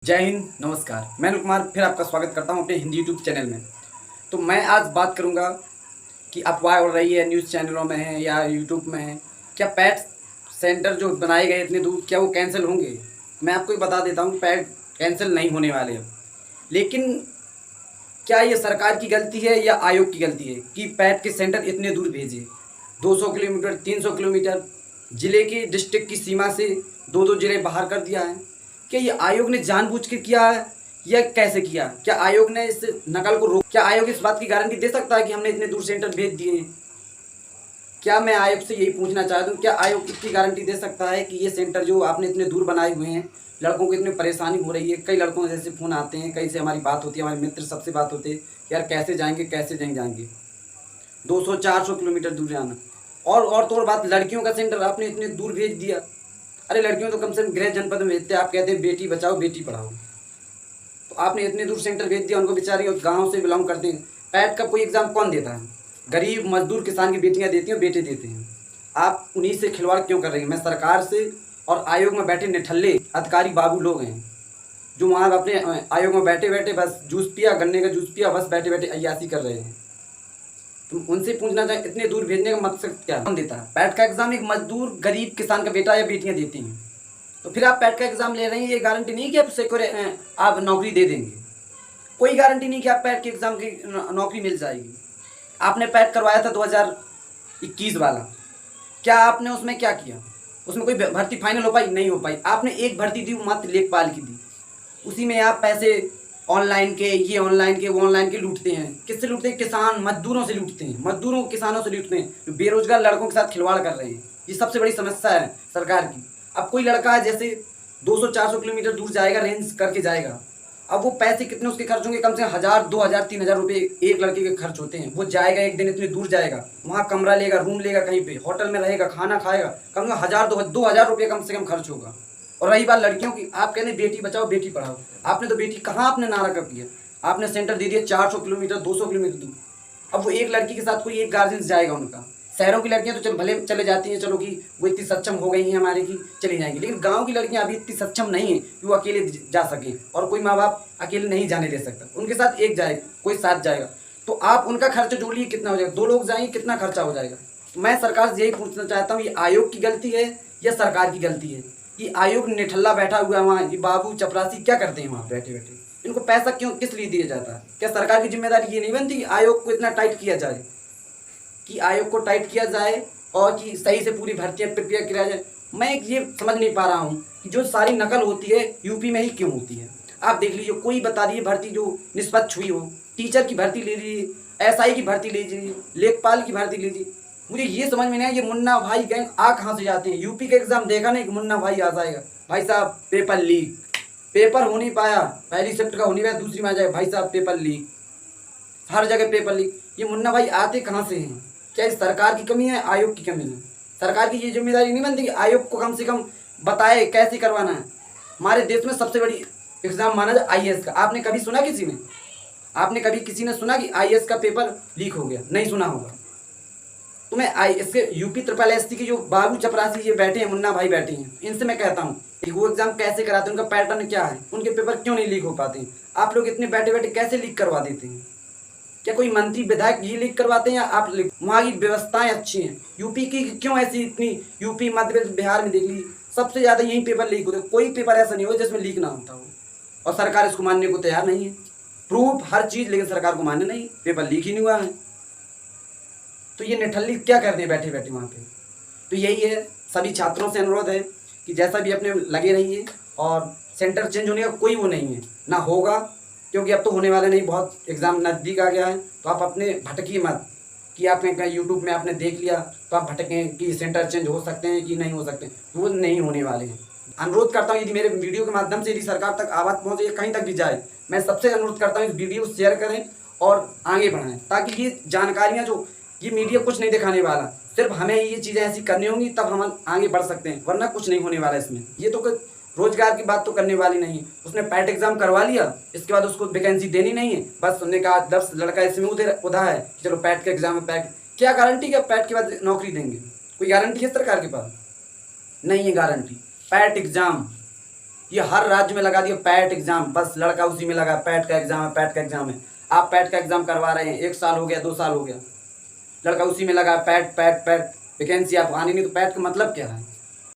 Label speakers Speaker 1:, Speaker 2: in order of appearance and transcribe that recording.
Speaker 1: जय हिंद, नमस्कार। मैं अनिल कुमार फिर आपका स्वागत करता हूं अपने हिंदी यूट्यूब चैनल में। तो मैं आज बात करूंगा कि अफवाह उड़ रही है न्यूज़ चैनलों में है या यूट्यूब में है, क्या पैट सेंटर जो बनाए गए इतने दूर क्या वो कैंसिल होंगे। मैं आपको ये बता देता हूँ पैट कैंसिल नहीं होने वाले हैं। लेकिन क्या ये सरकार की गलती है या आयोग की गलती है कि पैट के सेंटर इतने दूर भेजे? 200 किलोमीटर, 300 किलोमीटर ज़िले की डिस्ट्रिक्ट की सीमा से दो दो ज़िले बाहर कर दिया है। क्या ये आयोग ने जानबूझ के किया है या कैसे किया? क्या आयोग ने इस नकल को रोक? क्या आयोग इस बात की गारंटी दे सकता है कि हमने इतने दूर सेंटर भेज दिए हैं? क्या मैं आयोग से यही पूछना चाहता हूँ, क्या आयोग इतनी गारंटी दे सकता है कि ये सेंटर जो आपने इतने दूर बनाए हुए हैं, लड़कों को इतनी परेशानी हो रही है? कई लड़कों से जैसे फ़ोन आते हैं, कई से हमारी बात होती है, हमारे मित्र सबसे बात होती है, यार कैसे जाएंगे, कैसे नहीं जाएंगे 200-400 किलोमीटर दूर जाना। और तो और बात, लड़कियों का सेंटर आपने इतने दूर भेज दिया। अरे लड़कियों तो कम से कम गृह जनपद में भेजते हैं, आप कहते हैं बेटी बचाओ बेटी पढ़ाओ, तो आपने इतने दूर सेंटर भेज दिया। उनको बेचारी गाँव से बिलोंग करते हैं। पैट का कोई एग्ज़ाम कौन देता है? गरीब मजदूर किसान की बेटियां देती हैं, बेटे देते हैं। आप उन्हीं से खिलवाड़ क्यों कर रही हैं? मैं सरकार से और आयोग में बैठे निठल्ले अधिकारी बाबू लोग हैं जो वहाँ अपने आयोग में बैठे बैठे बस जूस पिया, गन्ने का जूस पिया, बस बैठे बैठे अय्यासी कर रहे हैं। तुम उनसे पूछना चाहें इतने दूर भेजने का मकसद क्या है? कौन देता है? पैट का एग्ज़ाम एक मजदूर गरीब किसान का बेटा या बेटियां देती हैं। तो फिर आप पैट का एग्ज़ाम ले रही हैं, ये गारंटी नहीं कि आप आप नौकरी दे देंगे। कोई गारंटी नहीं कि आप पैट के एग्ज़ाम की नौकरी मिल जाएगी। आपने पैट करवाया था 2021 वाला, क्या आपने उसमें क्या किया? उसमें कोई भर्ती फाइनल हो पाई? नहीं हो पाई। आपने एक भर्ती दी, मात्र लेखपाल की दी। उसी में आप पैसे ऑनलाइन के, ये ऑनलाइन के, वो ऑनलाइन के लूटते हैं। किससे लूटते हैं? किसान मजदूरों से लूटते हैं, मजदूरों किसानों से लूटते हैं, जो बेरोजगार लड़कों के साथ खिलवाड़ कर रहे हैं। ये सबसे बड़ी समस्या है सरकार की। अब कोई लड़का है जैसे 200-400 किलोमीटर दूर जाएगा, रेंज करके जाएगा, अब वो पैसे कितने उसके खर्च होंगे? कम से कम 1000, 2000, 3000 रुपये एक लड़के के खर्च होते हैं। वो जाएगा एक दिन इतने दूर जाएगा, वहाँ कमरा लेगा, रूम लेगा, कहीं पे होटल में रहेगा, खाना खाएगा, कम से कम 1000, 2000 रुपये कम से कम खर्च होगा। और रही बात लड़कियों की, आप कहते हैं बेटी बचाओ बेटी पढ़ाओ, आपने तो बेटी कहाँ आपने नारा कर दिया? आपने सेंटर दे दिया 400 किलोमीटर, 200 किलोमीटर दूर। अब वो एक लड़की के साथ कोई एक गार्जियन जाएगा उनका। शहरों की लड़कियां तो चल भले चले जाती हैं, चलो कि वो इतनी सक्षम हो गई हैं हमारे की चली जाएंगी, लेकिन गांव की लड़कियां अभी इतनी सक्षम नहीं है कि वो अकेले जा सकें, और कोई माँ बाप अकेले नहीं जाने दे सकता। उनके साथ एक जाएगा, कोई साथ जाएगा, तो आप उनका खर्च जोड़िए कितना हो जाएगा? 2 लोग जाएंगे, कितना खर्चा हो जाएगा? तो मैं सरकार से यही पूछना चाहता हूँ, ये आयोग की गलती है या सरकार की गलती है? कि आयोग निठल्ला बैठा हुआ है वहाँ, ये बाबू चपरासी क्या करते हैं वहाँ बैठे बैठे? इनको पैसा क्यों किस लिए दिया जाता है? क्या सरकार की जिम्मेदारी ये नहीं बनती कि आयोग को इतना टाइट किया जाए, कि आयोग को टाइट किया जाए और कि सही से पूरी भर्तियाँ प्रक्रिया किया जाए? मैं ये समझ नहीं पा रहा हूँ कि जो सारी नकल होती है यूपी में ही क्यों होती है। आप देख लीजिए, कोई बता दिए भर्ती जो निष्पक्ष हुई हो। टीचर की भर्ती ले लीजिए, एसआई की भर्ती ले लीजिए, लेखपाल की भर्ती लीजिए। मुझे ये समझ में नहीं आया, ये मुन्ना भाई गैंग आ कहाँ से जाते हैं? यूपी का एग्ज़ाम देखा नहीं कि मुन्ना भाई आ जाएगा, भाई साहब पेपर लीक, पेपर हो नहीं पाया, पहली शिफ्ट का हो नहीं पाया, दूसरी में आ जाएगा, भाई साहब पेपर लीक, हर जगह पेपर लीक। ये मुन्ना भाई आते कहाँ से हैं? क्या इस सरकार की कमी है, आयोग की कमी है? सरकार की ये जिम्मेदारी नहीं बनती कि आयोग को कम से कम बताए कैसे करवाना है? हमारे देश में सबसे बड़ी एग्ज़ाम माना जाए आईएएस का। आपने कभी सुना किसी ने? आपने कभी किसी ने सुना कि आईएएस का पेपर लीक हो गया? नहीं सुना होगा। तो मैं इसके यूपी ट्रिपल एससी के जो बाबू चपरासी ये बैठे हैं, मुन्ना भाई बैठे हैं, इनसे मैं कहता हूँ कि वो एग्ज़ाम कैसे कराते हैं, उनका पैटर्न क्या है, उनके पेपर क्यों नहीं लीक हो पाते हैं? आप लोग इतने बैठे बैठे कैसे लीक करवा देते हैं? क्या कोई मंत्री विधायक ये लीक करवाते हैं या आप लीक? वहाँ की व्यवस्थाएं अच्छी हैं। यूपी की क्यों ऐसी इतनी? यूपी, मध्य प्रदेश, बिहार में देख लीजिए, सबसे ज़्यादा यही पेपर लीक होते हैं। कोई पेपर ऐसा नहीं हो जिसमें लीक ना होता हो, और सरकार इसको मानने को तैयार नहीं है। प्रूफ हर चीज़, लेकिन सरकार को मानने नहीं, पेपर लीक ही नहीं हुआ है। तो ये निठल्ली क्या कर रहे हैं बैठे बैठे वहाँ पे? तो यही है, सभी छात्रों से अनुरोध है कि जैसा भी अपने लगे रहिए, और सेंटर चेंज होने का कोई वो नहीं है, ना होगा, क्योंकि अब तो होने वाला नहीं, बहुत एग्ज़ाम नज़दीक आ गया है। तो आप अपने भटकिए मत कि आपने कहीं यूट्यूब में आपने देख लिया तो आप भटकें कि सेंटर चेंज हो सकते हैं कि नहीं हो सकते, वो नहीं होने वाले हैं। अनुरोध करता हूँ, यदि मेरे वीडियो के माध्यम से यदि सरकार तक आवाज़ पहुँचे, कहीं तक भी जाए, मैं सबसे अनुरोध करता हूँ इस वीडियो को शेयर करें और आगे बढ़ाएं, ताकि ये जानकारियाँ जो ये मीडिया कुछ नहीं दिखाने वाला, सिर्फ हमें ये चीज़ें ऐसी करनी होंगी तब हम आगे बढ़ सकते हैं, वरना कुछ नहीं होने वाला इसमें। ये तो रोजगार की बात तो करने वाली नहीं है। उसने पैट एग्जाम करवा लिया, इसके बाद उसको वैकेंसी देनी नहीं है, बस उन्होंने कहा 10 लड़का इसमें उधा है कि चलो पैट के एग्जाम में पैट, क्या गारंटी कि पैट के बाद नौकरी देंगे? कोई गारंटी है सरकार के पास? नहीं है गारंटी। पैट एग्जाम ये हर राज्य में लगा दिया पैट एग्ज़ाम, बस लड़का उसी में लगा, पैट का एग्ज़ाम है, पैट का एग्ज़ाम है। आप पैट का एग्ज़ाम करवा रहे हैं, 1 साल हो गया, 2 साल हो गया, लड़का उसी में लगा, पैट पैट पैट, वैकेंसी आप आनी नहीं, तो पैट का मतलब क्या है?